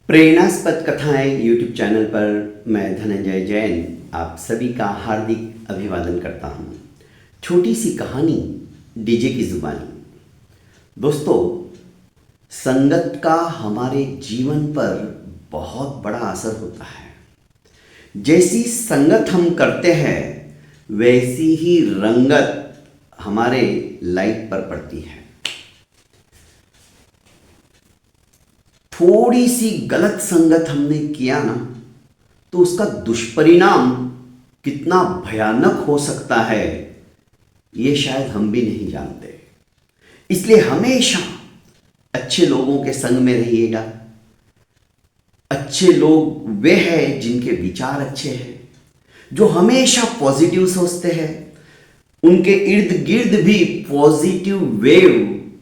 प्रेरणास्पद कथाएं YouTube channel पर मैं धनंजय जैन आप सभी का हार्दिक अभिवादन करता हूं। छोटी सी कहानी डीजे की जुबानी। दोस्तों, संगत का हमारे जीवन पर बहुत बड़ा असर होता है। जैसी संगत हम करते हैं वैसी ही रंगत हमारे लाइफ पर पड़ती है। थोड़ी सी गलत संगत हमने किया ना, तो उसका दुष्परिणाम कितना भयानक हो सकता है ये शायद हम भी नहीं जानते। इसलिए हमेशा अच्छे लोगों के संग में रहिएगा। अच्छे लोग वे हैं जिनके विचार अच्छे हैं, जो हमेशा पॉजिटिव सोचते हैं। उनके इर्द गिर्द भी पॉजिटिव वेव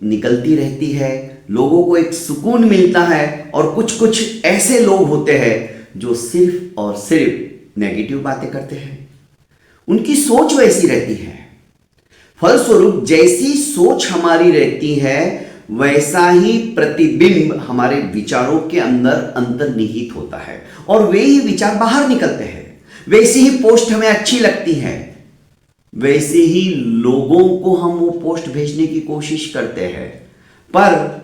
निकलती रहती है, लोगों को एक सुकून मिलता है। और कुछ कुछ ऐसे लोग होते हैं जो सिर्फ और सिर्फ नेगेटिव बातें करते हैं। उनकी सोच वैसी रहती है। फलस्वरूप जैसी सोच हमारी रहती है वैसा ही प्रतिबिंब हमारे विचारों के अंदर अंतर्निहित होता है और वे ही विचार बाहर निकलते हैं। वैसी ही पोस्ट हमें अच्छी लगती है, वैसे ही लोगों को हम वो पोस्ट भेजने की कोशिश करते हैं। पर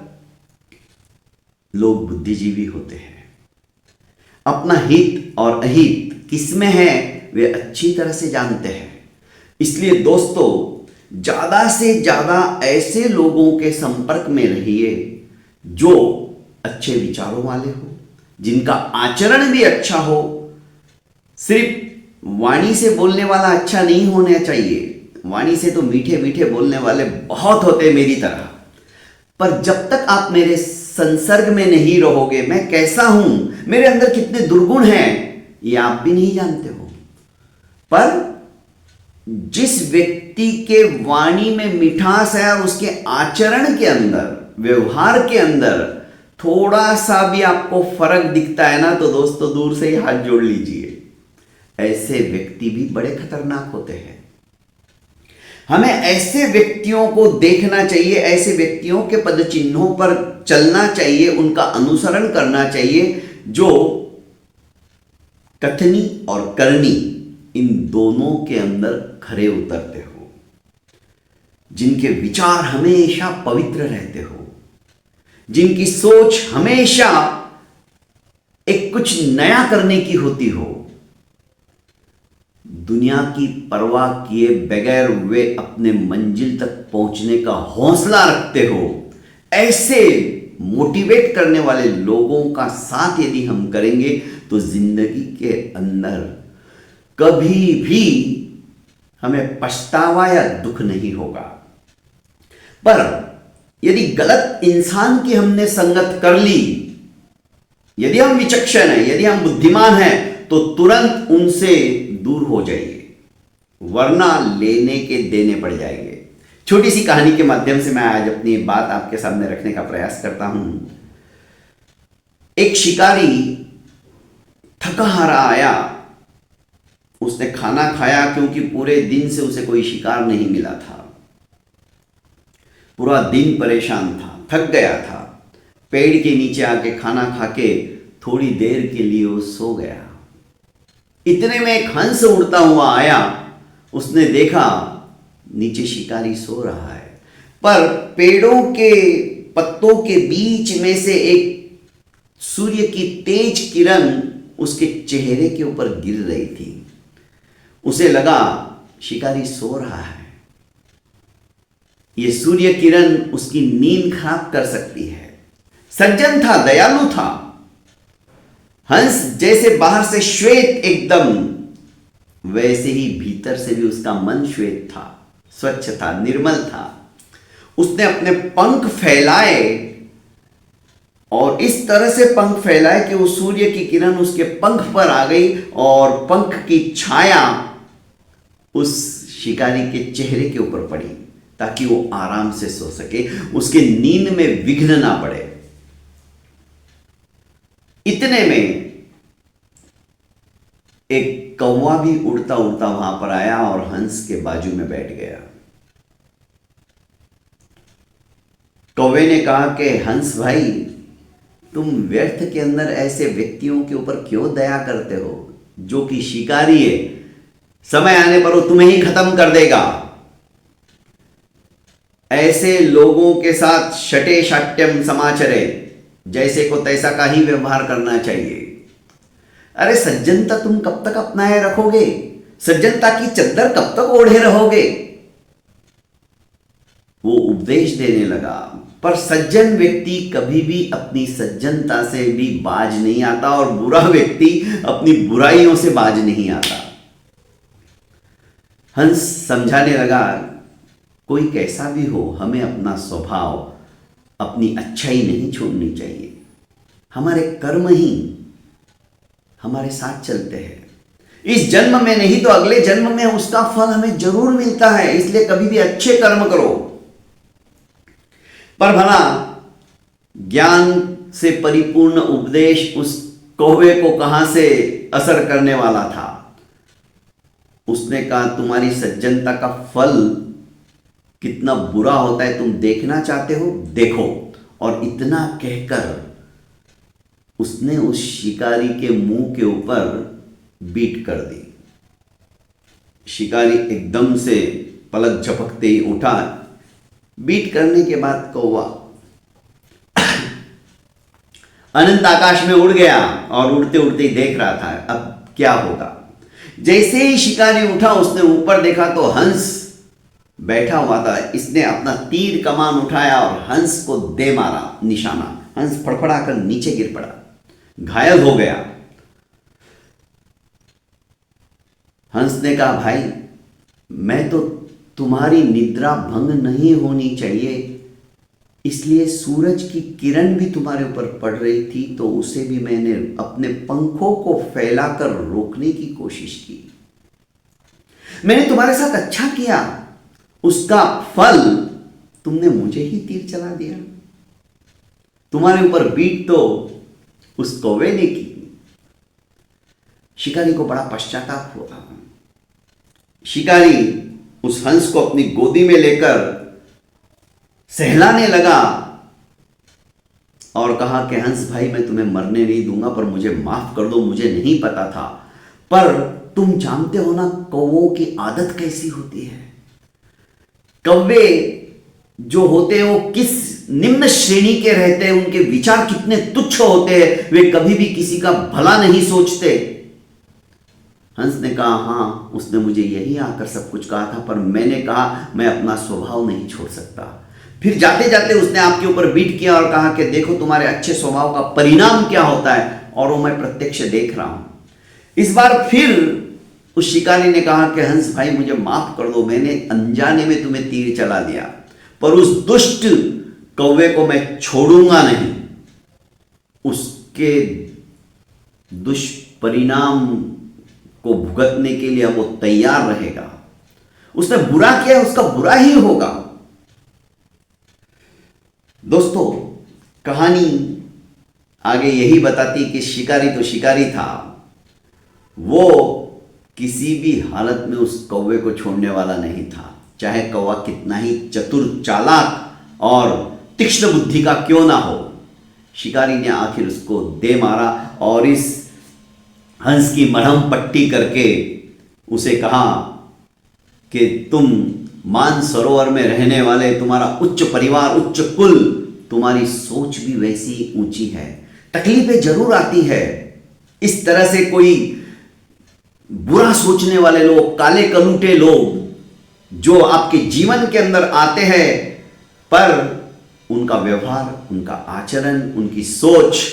लोग बुद्धिजीवी होते हैं, अपना हित और अहित किसमें है वे अच्छी तरह से जानते हैं। इसलिए दोस्तों, ज्यादा से ज्यादा ऐसे लोगों के संपर्क में रहिए जो अच्छे विचारों वाले हो, जिनका आचरण भी अच्छा हो। सिर्फ वाणी से बोलने वाला अच्छा नहीं होना चाहिए। वाणी से तो मीठे मीठे बोलने वाले बहुत होते मेरी तरह, पर जब तक आप मेरे संसर्ग में नहीं रहोगे, मैं कैसा हूं, मेरे अंदर कितने दुर्गुण हैं, ये आप भी नहीं जानते हो। पर जिस व्यक्ति के वाणी में मिठास है, उसके आचरण के अंदर, व्यवहार के अंदर थोड़ा सा भी आपको फर्क दिखता है ना, तो दोस्तों दूर से ही हाथ जोड़ लीजिए। ऐसे व्यक्ति भी बड़े खतरनाक होते हैं। हमें ऐसे व्यक्तियों को देखना चाहिए, ऐसे व्यक्तियों के पद चिन्हों पर चलना चाहिए, उनका अनुसरण करना चाहिए, जो कथनी और करनी इन दोनों के अंदर खरे उतरते हो, जिनके विचार हमेशा पवित्र रहते हो, जिनकी सोच हमेशा एक कुछ नया करने की होती हो। दुनिया की परवाह किए बगैर वे अपने मंजिल तक पहुंचने का हौसला रखते हो। ऐसे मोटिवेट करने वाले लोगों का साथ यदि हम करेंगे तो जिंदगी के अंदर कभी भी हमें पछतावा या दुख नहीं होगा। पर यदि गलत इंसान की हमने संगत कर ली, यदि हम विचक्षण हैं, यदि हम बुद्धिमान हैं, तो तुरंत उनसे दूर हो जाइए, वरना लेने के देने पड़ जाएंगे। छोटी सी कहानी के माध्यम से मैं आज अपनी बात आपके सामने रखने का प्रयास करता हूं। एक शिकारी थका हारा आया। उसने खाना खाया क्योंकि पूरे दिन से उसे कोई शिकार नहीं मिला था। पूरा दिन परेशान था, थक गया था। पेड़ के नीचे आके खाना खाके थोड़ी देर के लिए वो सो गया। इतने में एक हंस उड़ता हुआ आया। उसने देखा नीचे शिकारी सो रहा है, पर पेड़ों के पत्तों के बीच में से एक सूर्य की तेज किरण उसके चेहरे के ऊपर गिर रही थी। उसे लगा शिकारी सो रहा है, यह सूर्य किरण उसकी नींद खराब कर सकती है। सज्जन था, दयालु था। हंस जैसे बाहर से श्वेत एकदम, वैसे ही भीतर से भी उसका मन श्वेत था, स्वच्छ था, निर्मल था। उसने अपने पंख फैलाए और इस तरह से पंख फैलाए कि वो सूर्य की किरण उसके पंख पर आ गई और पंख की छाया उस शिकारी के चेहरे के ऊपर पड़ी, ताकि वो आराम से सो सके, उसके नींद में विघ्न ना पड़े। इतने में एक कौवा भी उड़ता उड़ता वहां पर आया और हंस के बाजू में बैठ गया। कौवे ने कहा कि हंस भाई, तुम व्यर्थ के अंदर ऐसे व्यक्तियों के ऊपर क्यों दया करते हो जो कि शिकारी है, समय आने पर वो तुम्हें ही खत्म कर देगा। ऐसे लोगों के साथ शटे शाट्यम समाचरे, जैसे को तैसा का ही व्यवहार करना चाहिए। अरे सज्जनता तुम कब तक अपनाए रखोगे? सज्जनता की चद्दर कब तक ओढ़े रहोगे? वो उपदेश देने लगा, पर सज्जन व्यक्ति कभी भी अपनी सज्जनता से भी बाज नहीं आता और बुरा व्यक्ति अपनी बुराइयों से बाज नहीं आता। हंस समझाने लगा, कोई कैसा भी हो, हमें अपना स्वभाव, अपनी अच्छाई नहीं छोड़नी चाहिए। हमारे कर्म ही हमारे साथ चलते हैं। इस जन्म में नहीं तो अगले जन्म में उसका फल हमें जरूर मिलता है, इसलिए कभी भी अच्छे कर्म करो। पर भला ज्ञान से परिपूर्ण उपदेश उस कौवे को कहां से असर करने वाला था? उसने कहा, तुम्हारी सज्जनता का फल कितना बुरा होता है तुम देखना चाहते हो, देखो। और इतना कहकर उसने उस शिकारी के मुंह के ऊपर बीट कर दी। शिकारी एकदम से पलक झपकते ही उठा। बीट करने के बाद कौवा अनंत आकाश में उड़ गया और उड़ते उड़ते ही देख रहा था अब क्या होगा। जैसे ही शिकारी उठा, उसने ऊपर देखा तो हंस बैठा हुआ था। इसने अपना तीर कमान उठाया और हंस को दे मारा निशाना। हंस फड़फड़ा कर नीचे गिर पड़ा, घायल हो गया। हंस ने कहा, भाई मैं तो तुम्हारी निद्रा भंग नहीं होनी चाहिए, इसलिए सूरज की किरण भी तुम्हारे ऊपर पड़ रही थी तो उसे भी मैंने अपने पंखों को फैलाकर रोकने की कोशिश की। मैंने तुम्हारे साथ अच्छा किया, उसका फल तुमने मुझे ही तीर चला दिया। तुम्हारे ऊपर बीट तो उस कौवे ने की। शिकारी को बड़ा पश्चाताप हुआ। शिकारी उस हंस को अपनी गोदी में लेकर सहलाने लगा और कहा कि हंस भाई, मैं तुम्हें मरने नहीं दूंगा, पर मुझे माफ कर दो, मुझे नहीं पता था। पर तुम जानते हो ना कौवों की आदत कैसी होती है। कौवे जो होते हैं वो किस निम्न श्रेणी के रहते हैं, उनके विचार कितने तुच्छ होते हैं, वे कभी भी किसी का भला नहीं सोचते। हंस ने कहा, हाँ उसने मुझे यही आकर सब कुछ कहा था, पर मैंने कहा मैं अपना स्वभाव नहीं छोड़ सकता। फिर जाते जाते उसने आपके ऊपर बीट किया और कहा कि देखो तुम्हारे अच्छे स्वभाव का परिणाम क्या होता है, और वो मैं प्रत्यक्ष देख रहा हूं। इस बार फिर उस शिकारी ने कहा कि हंस भाई मुझे माफ कर दो, मैंने अनजाने में तुम्हें तीर चला दिया, पर उस दुष्ट कौवे को मैं छोड़ूंगा नहीं। उसके दुष्परिणाम को भुगतने के लिए वो तैयार रहेगा। उसने बुरा किया, उसका बुरा ही होगा। दोस्तों, कहानी आगे यही बताती कि शिकारी तो शिकारी था, वो किसी भी हालत में उस कौवे को छोड़ने वाला नहीं था, चाहे कौवा कितना ही चतुर, चालाक और तीक्ष्ण बुद्धि का क्यों ना हो। शिकारी ने आखिर उसको दे मारा और इस हंस की मरहम पट्टी करके उसे कहा कि तुम मान सरोवर में रहने वाले, तुम्हारा उच्च परिवार, उच्च कुल, तुम्हारी सोच भी वैसी ऊंची है, तकलीफें जरूर आती है। इस तरह से कोई बुरा सोचने वाले लोग, काले कलूटे लोग जो आपके जीवन के अंदर आते हैं, पर उनका व्यवहार, उनका आचरण, उनकी सोच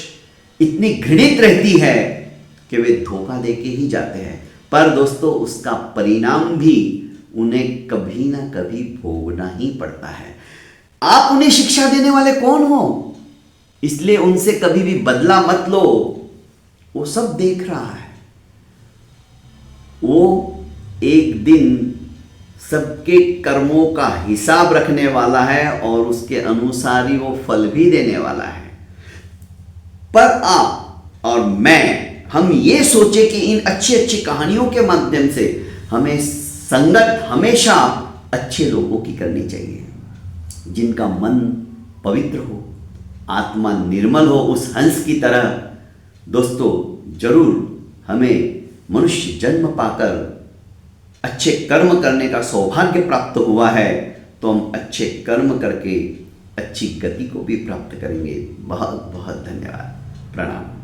इतनी घृणित रहती है कि वे धोखा देके ही जाते हैं। पर दोस्तों, उसका परिणाम भी उन्हें कभी ना कभी भोगना ही पड़ता है। आप उन्हें शिक्षा देने वाले कौन हो, इसलिए उनसे कभी भी बदला मत लो। वो सब देख रहा है, वो एक दिन सबके कर्मों का हिसाब रखने वाला है और उसके अनुसार ही वो फल भी देने वाला है। पर आप और मैं, हम ये सोचे कि इन अच्छी अच्छी कहानियों के माध्यम से हमें संगत हमेशा अच्छे लोगों की करनी चाहिए, जिनका मन पवित्र हो, आत्मा निर्मल हो उस हंस की तरह। दोस्तों, जरूर हमें मनुष्य जन्म पाकर अच्छे कर्म करने का सौभाग्य प्राप्त हुआ है, तो हम अच्छे कर्म करके अच्छी गति को भी प्राप्त करेंगे। बहुत बहुत धन्यवाद। प्रणाम।